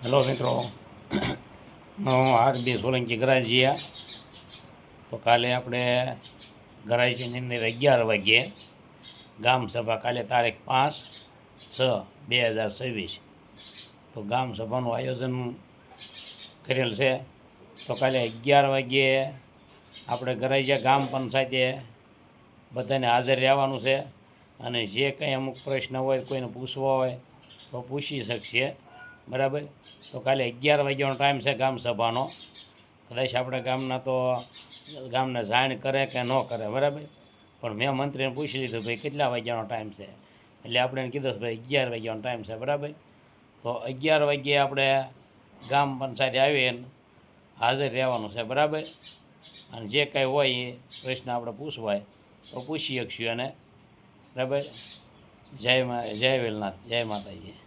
Hello મિત્રો, હું RB Solanki ગરાજીયા. તો કાલે આપણે ગરાજીની અંદર 11 વાગ્યે ગામ સભા, કાલે તારીખ 5/6/2026 તો ગામ સભાનું આયોજન કરેલ છે. તો કાલે 11 વાગ્યે આપણે ગરાજીયા ગામ પંચાયતે બધાને હાજર રહેવાનું છે. અને જે કંઈ અમુક પ્રશ્ન હોય, કોઈને પૂછવા હોય તો પૂછી શકશે, બરાબર. તો કાલે 11 વાગ્યાનો ટાઈમ છે ગામ સભાનો. કદાચ આપણે ગામને જાણ કરે કે ન કરે, બરાબર. પણ મેં મંત્રીને પૂછી લીધું, ભાઈ કેટલા વાગ્યાનો ટાઈમ છે, એટલે આપણે એને કીધું ભાઈ 11 વાગ્યાનો ટાઈમ છે, બરાબર. તો 11 વાગ્યે આપણે ગામ પંચાયતે આવીને હાજર રહેવાનું છે, બરાબર. અને જે કાંઈ હોય એ પ્રશ્ન આપણે પૂછવાય તો પૂછી શકશું. અને બરાબર. જય વેલનાથ, જય માતાજી.